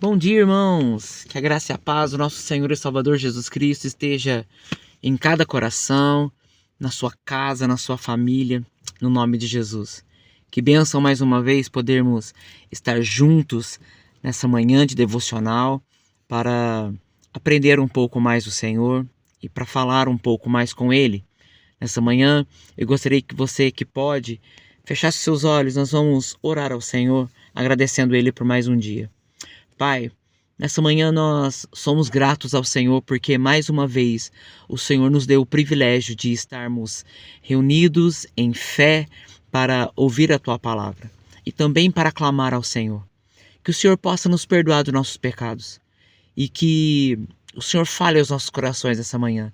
Bom dia, irmãos! Que a graça e a paz do nosso Senhor e Salvador Jesus Cristo esteja em cada coração, na sua casa, na sua família, no nome de Jesus. Que bênção mais uma vez podermos estar juntos nessa manhã de devocional para aprender um pouco mais do Senhor e para falar um pouco mais com Ele. Nessa manhã, eu gostaria que você que pode fechasse seus olhos. Nós vamos orar ao Senhor, agradecendo Ele por mais um dia. Pai, nessa manhã nós somos gratos ao Senhor porque mais uma vez o Senhor nos deu o privilégio de estarmos reunidos em fé para ouvir a Tua palavra e também para clamar ao Senhor. Que o Senhor possa nos perdoar dos nossos pecados e que o Senhor fale aos nossos corações essa manhã.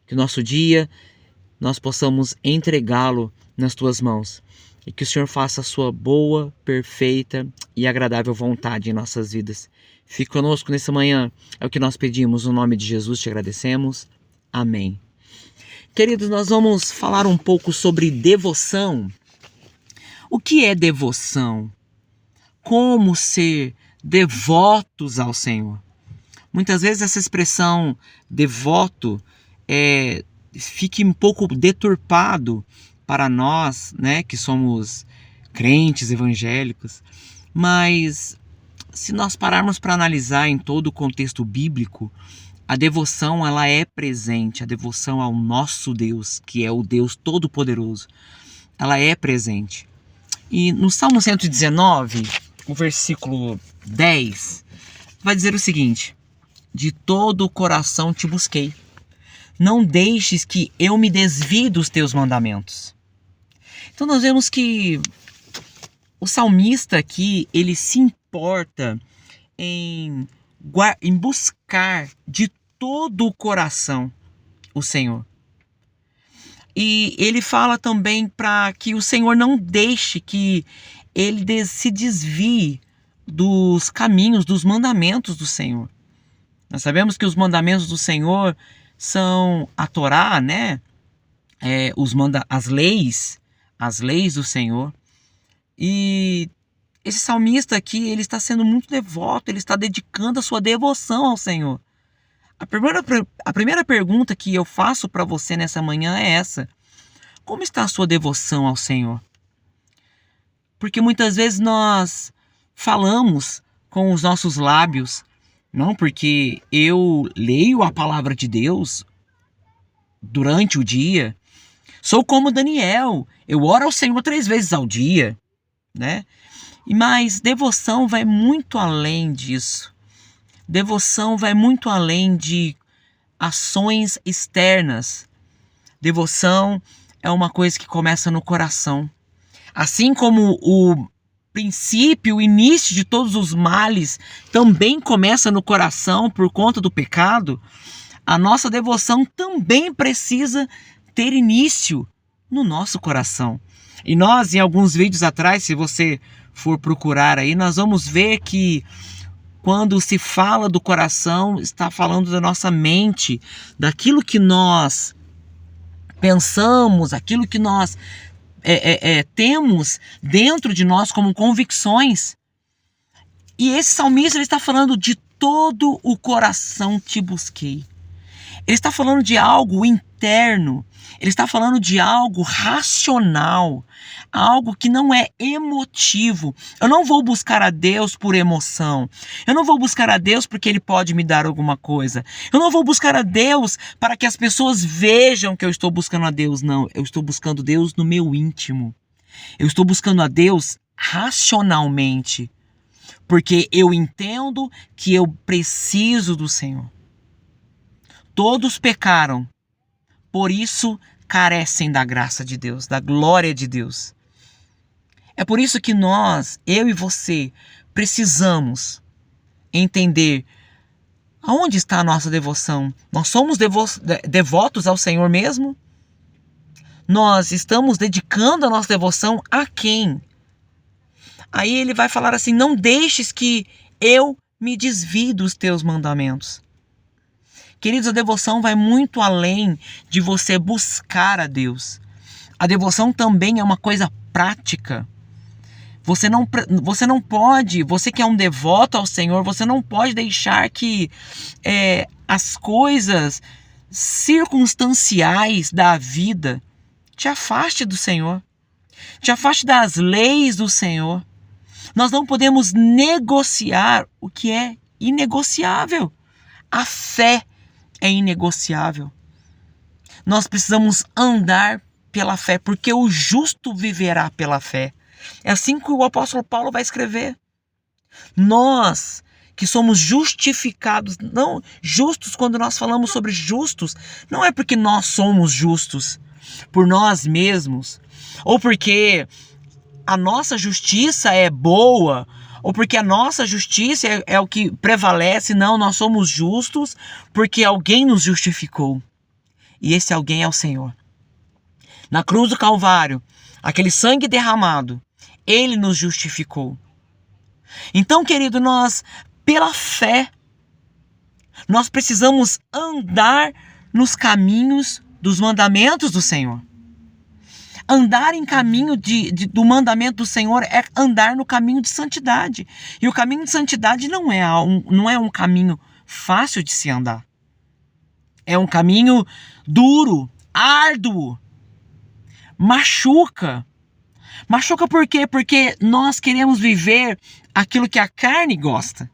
Que o nosso dia nós possamos entregá-lo nas Tuas mãos e que o Senhor faça a sua boa, perfeita e agradável vontade em nossas vidas. Fique conosco nessa manhã, é o que nós pedimos, no nome de Jesus te agradecemos. Amém. Queridos, nós vamos falar um pouco sobre devoção. O que é devoção? Como ser devotos ao Senhor? Muitas vezes essa expressão devoto fica um pouco deturpado para nós, né, que somos crentes evangélicos, mas se nós pararmos para analisar em todo o contexto bíblico, a devoção ela é presente, a devoção ao nosso Deus, que é o Deus Todo-Poderoso, ela é presente. E no Salmo 119, o versículo 10, vai dizer o seguinte: de todo o coração te busquei, não deixes que eu me desvie dos teus mandamentos. Então nós vemos que o salmista aqui, ele se importa em buscar de todo o coração o Senhor. E ele fala também para que o Senhor não deixe que ele se desvie dos caminhos, dos mandamentos do Senhor. Nós sabemos que os mandamentos do Senhor são a Torá, né? As leis do Senhor. E esse salmista aqui, ele está sendo muito devoto, ele está dedicando a sua devoção ao Senhor. A primeira pergunta que eu faço para você nessa manhã é essa: como está a sua devoção ao Senhor? Porque muitas vezes nós falamos com os nossos lábios, não, porque eu leio a palavra de Deus durante o dia. Sou como Daniel, eu oro ao Senhor 3 vezes ao dia, né? Mas devoção vai muito além disso. Devoção vai muito além de ações externas. Devoção é uma coisa que começa no coração. Assim como o princípio, o início de todos os males também começa no coração por conta do pecado, a nossa devoção também precisa ter início no nosso coração. E nós, em alguns vídeos atrás, se você for procurar aí, nós vamos ver que quando se fala do coração, está falando da nossa mente, daquilo que nós pensamos, aquilo que nós temos dentro de nós como convicções. E esse salmista ele está falando de todo o coração te busquei. Ele está falando de algo interno, ele está falando de algo racional, algo que não é emotivo. Eu não vou buscar a Deus por emoção. Eu não vou buscar a Deus porque Ele pode me dar alguma coisa. Eu não vou buscar a Deus para que as pessoas vejam que eu estou buscando a Deus. Não, eu estou buscando Deus no meu íntimo. Eu estou buscando a Deus racionalmente, porque eu entendo que eu preciso do Senhor. Todos pecaram, por isso carecem da graça de Deus, da glória de Deus. É por isso que nós, eu e você, precisamos entender aonde está a nossa devoção. Nós somos devotos ao Senhor mesmo? Nós estamos dedicando a nossa devoção a quem? Aí ele vai falar assim: não deixes que eu me desvie dos teus mandamentos. Queridos, a devoção vai muito além de você buscar a Deus. A devoção também é uma coisa prática. Você não pode, você que é um devoto ao Senhor, você não pode deixar que as coisas circunstanciais da vida te afaste do Senhor, te afaste das leis do Senhor. Nós não podemos negociar o que é inegociável. A fé é inegociável. Nós precisamos andar pela fé, porque o justo viverá pela fé. É assim que o apóstolo Paulo vai escrever. Nós que somos justificados, não justos, quando nós falamos sobre justos, não é porque nós somos justos por nós mesmos, ou porque a nossa justiça é boa, ou porque a nossa justiça é o que prevalece. Não, nós somos justos porque alguém nos justificou. E esse alguém é o Senhor. Na cruz do Calvário, aquele sangue derramado, Ele nos justificou. Então, querido, nós, pela fé, nós precisamos andar nos caminhos dos mandamentos do Senhor. Andar em caminho do mandamento do Senhor é andar no caminho de santidade. E o caminho de santidade não é um caminho fácil de se andar. É um caminho duro, árduo, machuca. Machuca por quê? Porque nós queremos viver aquilo que a carne gosta.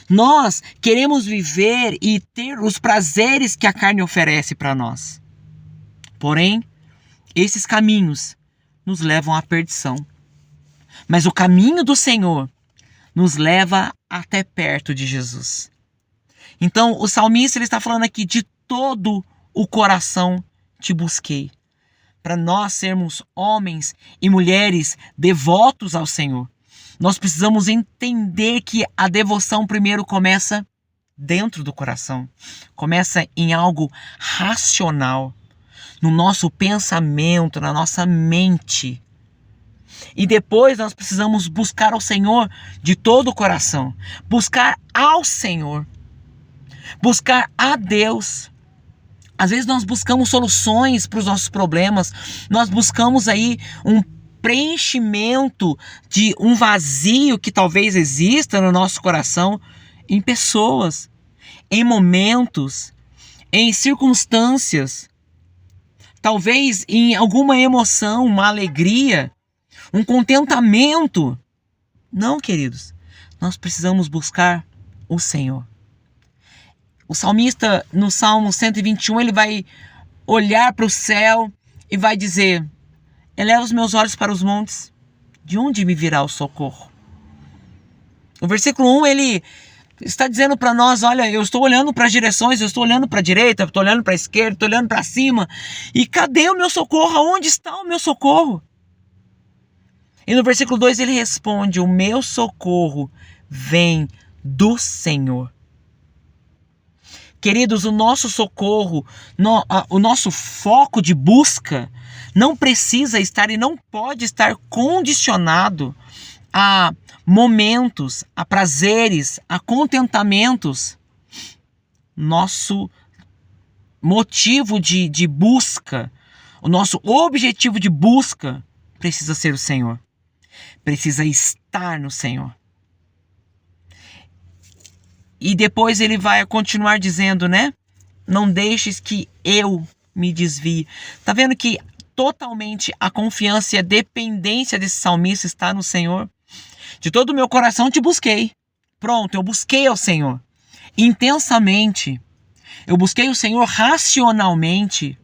Nós queremos viver e ter os prazeres que a carne oferece para nós. Porém, esses caminhos nos levam à perdição. Mas o caminho do Senhor nos leva até perto de Jesus. Então, o salmista ele está falando aqui: de todo o coração te busquei. Para nós sermos homens e mulheres devotos ao Senhor, nós precisamos entender que a devoção primeiro começa dentro do coração. Começa em algo racional, no nosso pensamento, na nossa mente. E depois nós precisamos buscar ao Senhor de todo o coração. Buscar ao Senhor. Buscar a Deus. Às vezes nós buscamos soluções para os nossos problemas. Nós buscamos aí um preenchimento de um vazio que talvez exista no nosso coração em pessoas, em momentos, em circunstâncias. Talvez em alguma emoção, uma alegria, um contentamento. Não, queridos. Nós precisamos buscar o Senhor. O salmista, no Salmo 121, ele vai olhar para o céu e vai dizer: eleva os meus olhos para os montes, de onde me virá o socorro? O versículo 1, ele está dizendo para nós: olha, eu estou olhando para as direções, eu estou olhando para a direita, estou olhando para a esquerda, estou olhando para cima. E cadê o meu socorro? Aonde está o meu socorro? E no versículo 2 ele responde: o meu socorro vem do Senhor. Queridos, o nosso socorro, o nosso foco de busca não precisa estar e não pode estar condicionado a momentos, a prazeres, a contentamentos. Nosso motivo de busca, o nosso objetivo de busca precisa ser o Senhor. Precisa estar no Senhor. E depois ele vai continuar dizendo, né? Não deixes que eu me desvie. Tá vendo que totalmente a confiança e a dependência desse salmista está no Senhor? De todo o meu coração te busquei. Pronto, eu busquei ao Senhor intensamente. Eu busquei o Senhor racionalmente.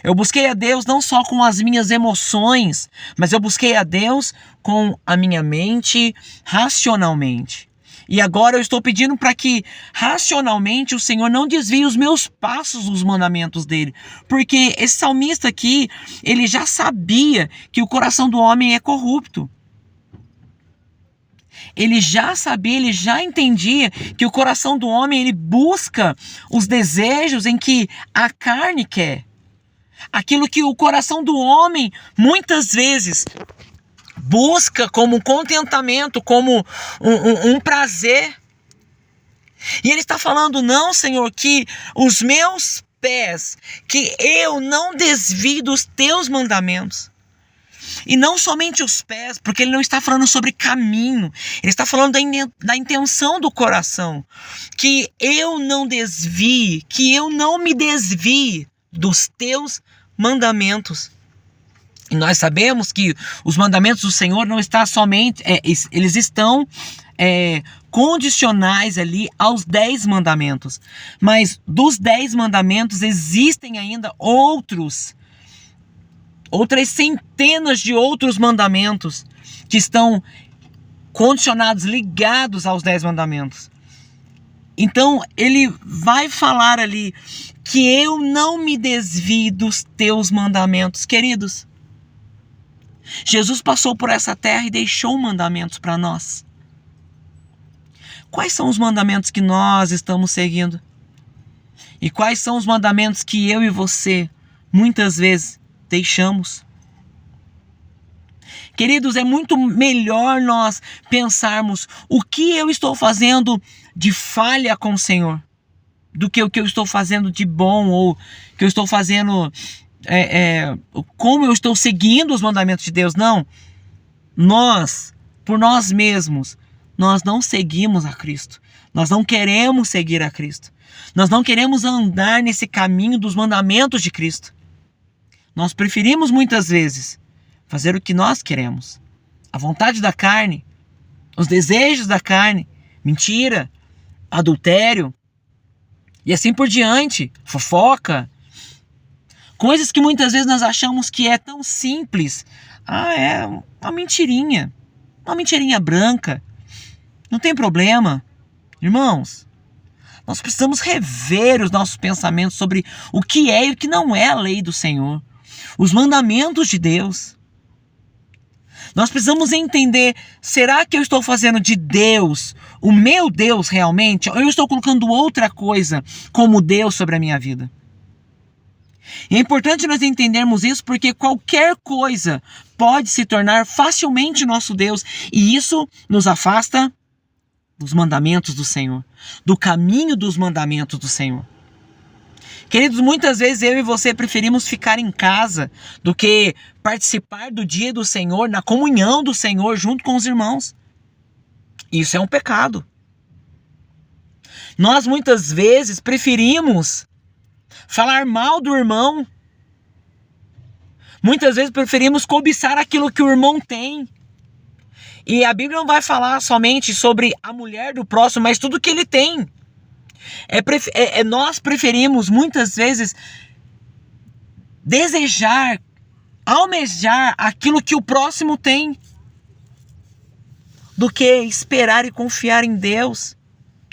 Eu busquei a Deus não só com as minhas emoções, mas eu busquei a Deus com a minha mente racionalmente. E agora eu estou pedindo para que racionalmente o Senhor não desvie os meus passos dos mandamentos dele. Porque esse salmista aqui, ele já sabia que o coração do homem é corrupto. Ele já sabia, ele já entendia que o coração do homem, ele busca os desejos em que a carne quer. Aquilo que o coração do homem, muitas vezes, busca como um contentamento, como um prazer. E ele está falando: não, Senhor, que os meus pés, que eu não desvie dos teus mandamentos. E não somente os pés, porque ele não está falando sobre caminho. Ele está falando da intenção do coração. Que eu não desvie, que eu não me desvie dos teus mandamentos. E nós sabemos que os mandamentos do Senhor não estão somente, eles estão condicionais ali aos 10 mandamentos. Mas dos 10 mandamentos existem ainda outras centenas de outros mandamentos que estão condicionados, ligados aos 10 mandamentos. Então ele vai falar ali que eu não me desvie dos teus mandamentos, queridos. Jesus passou por essa terra e deixou mandamentos para nós. Quais são os mandamentos que nós estamos seguindo? E quais são os mandamentos que eu e você muitas vezes deixamos? Queridos, é muito melhor nós pensarmos o que eu estou fazendo de falha com o Senhor do que o que eu estou fazendo de bom, ou que eu estou fazendo como eu estou seguindo os mandamentos de Deus. Não, nós, por nós mesmos, nós não seguimos a Cristo. Nós não queremos seguir a Cristo. Nós não queremos andar nesse caminho dos mandamentos de Cristo. Nós preferimos muitas vezes fazer o que nós queremos. A vontade da carne, os desejos da carne, mentira, adultério e assim por diante, fofoca. Coisas que muitas vezes nós achamos que é tão simples. É uma mentirinha branca. Não tem problema. Irmãos, nós precisamos rever os nossos pensamentos sobre o que é e o que não é a lei do Senhor. Os mandamentos de Deus. Nós precisamos entender, será que eu estou fazendo de Deus o meu Deus realmente? Ou eu estou colocando outra coisa como Deus sobre a minha vida? E é importante nós entendermos isso, porque qualquer coisa pode se tornar facilmente nosso Deus, e isso nos afasta dos mandamentos do Senhor, do caminho dos mandamentos do Senhor. Queridos, muitas vezes eu e você preferimos ficar em casa do que participar do dia do Senhor, na comunhão do Senhor junto com os irmãos. Isso é um pecado. Nós muitas vezes preferimos falar mal do irmão. Muitas vezes preferimos cobiçar aquilo que o irmão tem. E a Bíblia não vai falar somente sobre a mulher do próximo, mas tudo que ele tem. Nós preferimos muitas vezes desejar, almejar aquilo que o próximo tem, do que esperar e confiar em Deus,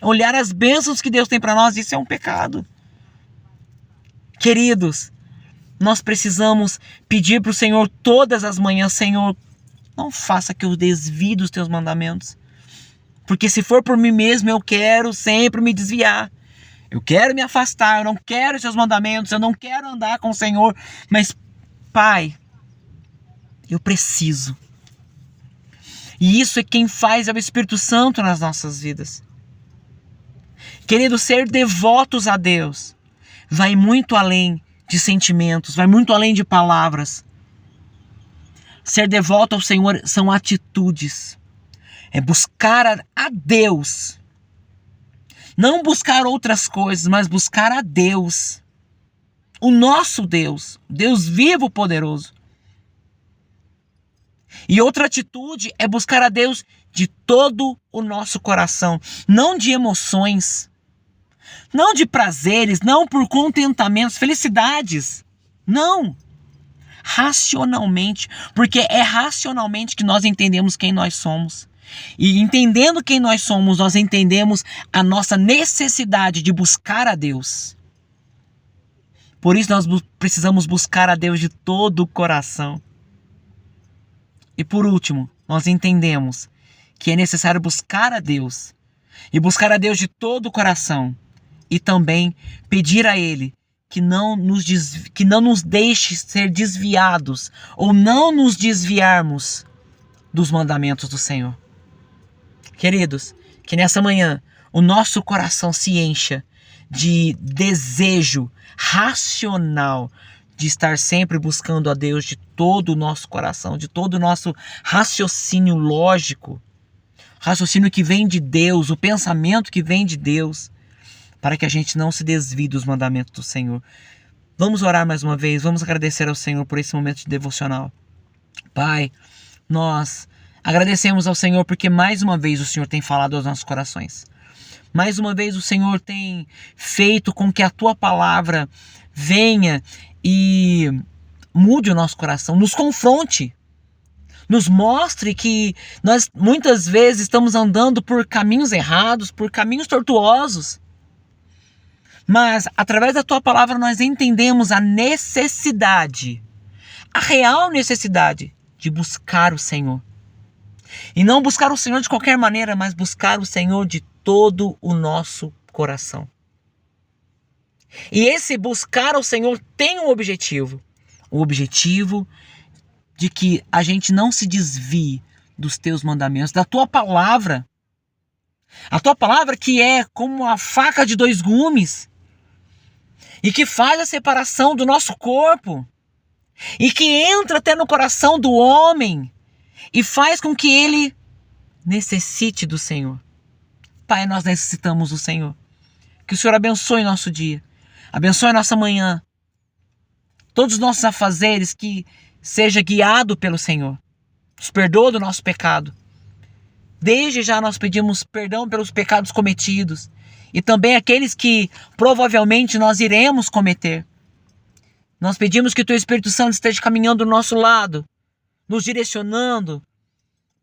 olhar as bênçãos que Deus tem para nós. Isso é um pecado. Queridos, nós precisamos pedir para o Senhor todas as manhãs: Senhor, não faça que eu desvie dos teus mandamentos. Porque se for por mim mesmo, eu quero sempre me desviar. Eu quero me afastar, eu não quero os seus mandamentos, eu não quero andar com o Senhor. Mas, Pai, eu preciso. E isso é quem faz, é o Espírito Santo nas nossas vidas. Querido, ser devotos a Deus vai muito além de sentimentos, vai muito além de palavras. Ser devoto ao Senhor são atitudes. É buscar a Deus. Não buscar outras coisas, mas buscar a Deus. O nosso Deus. Deus vivo, poderoso. E outra atitude é buscar a Deus de todo o nosso coração. Não de emoções. Não de prazeres. Não por contentamentos, felicidades. Não. Racionalmente. Porque é racionalmente que nós entendemos quem nós somos. E entendendo quem nós somos, nós entendemos a nossa necessidade de buscar a Deus. Por isso nós precisamos buscar a Deus de todo o coração. E por último, nós entendemos que é necessário buscar a Deus. E buscar a Deus de todo o coração. E também pedir a Ele que não nos deixe ser desviados, ou não nos desviarmos dos mandamentos do Senhor. Queridos, que nessa manhã o nosso coração se encha de desejo racional de estar sempre buscando a Deus de todo o nosso coração, de todo o nosso raciocínio lógico, raciocínio que vem de Deus, o pensamento que vem de Deus, para que a gente não se desvie dos mandamentos do Senhor. Vamos orar mais uma vez, vamos agradecer ao Senhor por esse momento de devocional. Pai, nós agradecemos ao Senhor porque mais uma vez o Senhor tem falado aos nossos corações. Mais uma vez o Senhor tem feito com que a Tua palavra venha e mude o nosso coração, nos confronte, nos mostre que nós muitas vezes estamos andando por caminhos errados, por caminhos tortuosos. Mas através da Tua palavra nós entendemos a necessidade, a real necessidade de buscar o Senhor. E não buscar o Senhor de qualquer maneira, mas buscar o Senhor de todo o nosso coração. E esse buscar ao Senhor tem um objetivo. O objetivo de que a gente não se desvie dos Teus mandamentos, da Tua palavra. A Tua palavra que é como a faca de dois gumes. E que faz a separação do nosso corpo. E que entra até no coração do homem. E faz com que ele necessite do Senhor. Pai, nós necessitamos do Senhor. Que o Senhor abençoe nosso dia. Abençoe nossa manhã. Todos os nossos afazeres, que seja guiado pelo Senhor. Nos perdoa do nosso pecado. Desde já nós pedimos perdão pelos pecados cometidos. E também aqueles que provavelmente nós iremos cometer. Nós pedimos que o Teu Espírito Santo esteja caminhando do nosso lado, nos direcionando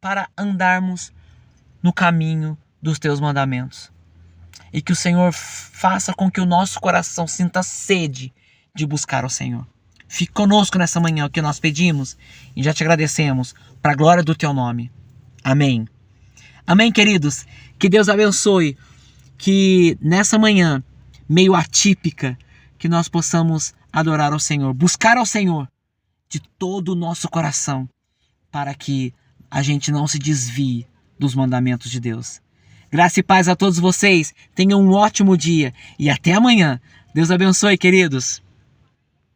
para andarmos no caminho dos Teus mandamentos. E que o Senhor faça com que o nosso coração sinta sede de buscar o Senhor. Fique conosco nessa manhã, o que nós pedimos, e já te agradecemos, para a glória do Teu nome. Amém. Amém, queridos. Que Deus abençoe, que nessa manhã, meio atípica, que nós possamos adorar ao Senhor, buscar ao Senhor de todo o nosso coração, para que a gente não se desvie dos mandamentos de Deus. Graça e paz a todos vocês. Tenham um ótimo dia e até amanhã. Deus abençoe, queridos.